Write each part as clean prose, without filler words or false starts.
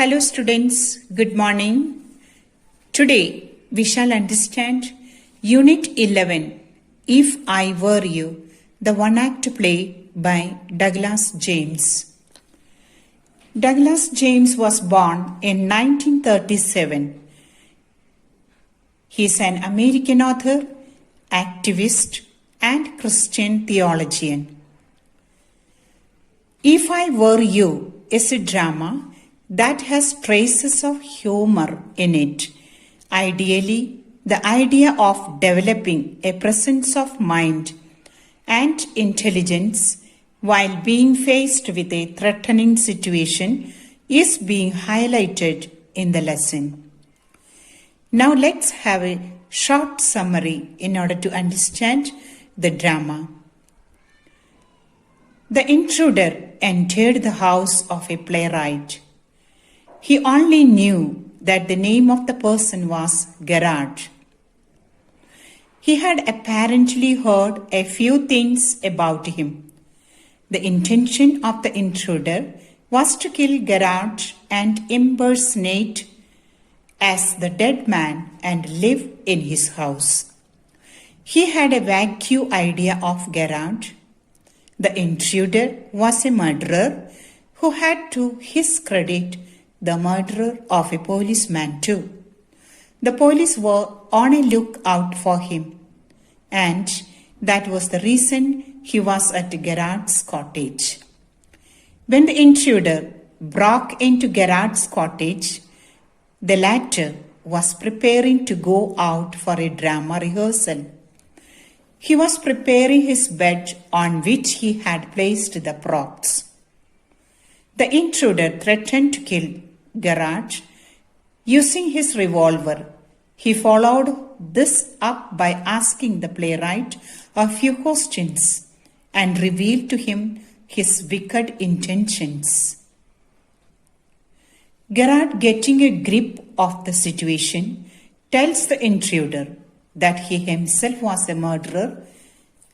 Hello students, good morning. Today we shall understand Unit 11, If I Were You, the one-act play by Douglas James. Douglas James was born in 1937. He is an American author, activist, and Christian theologian. If I Were You is a drama that has traces of humor in it. Ideally, the idea of developing a presence of mind and intelligence while being faced with a threatening situation is being highlighted in the lesson. Now let's have a short summary in order to understand the drama. The intruder entered the house of a playwright. He only knew that the name of the person was Gerard. He had apparently heard a few things about him. The intention of the intruder was to kill Gerard and impersonate as the dead man and live in his house. He had a vague idea of Gerard. The intruder was a murderer who had, to his credit, the murderer of a policeman too. The police were on a lookout for him, and that was the reason he was at Gerard's cottage. When the intruder broke into Gerard's cottage, the latter was preparing to go out for a drama rehearsal. He was preparing his bed on which he had placed the props. The intruder threatened to kill Gerard using his revolver. He followed this up by asking the playwright a few questions and revealed to him his wicked intentions. Gerard, getting a grip of the situation, tells the intruder that he himself was a murderer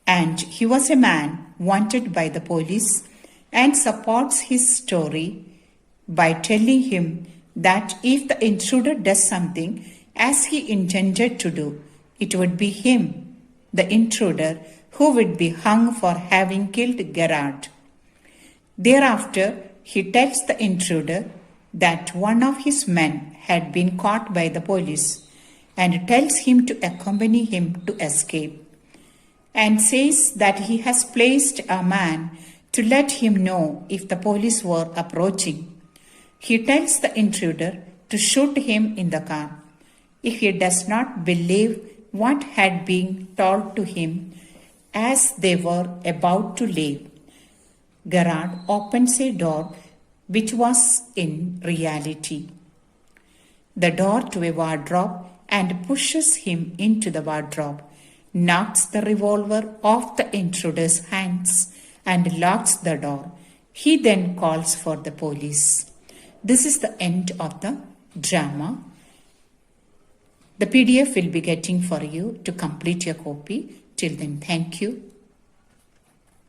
and he was a man wanted by the police, and supports his story by telling him that if the intruder does something as he intended to do, it would be him, the intruder, who would be hung for having killed Gerard. Thereafter, he tells the intruder that one of his men had been caught by the police and tells him to accompany him to escape, and says that he has placed a man to let him know if the police were approaching. He tells the intruder to shoot him in the car if he does not believe what had been told to him as they were about to leave. Gerard opens a door which was in reality the door to a wardrobe and pushes him into the wardrobe, knocks the revolver off the intruder's hands and locks the door. He then calls for the police. This is the end of the drama. The PDF will be getting for you to complete your copy. Till then, thank you.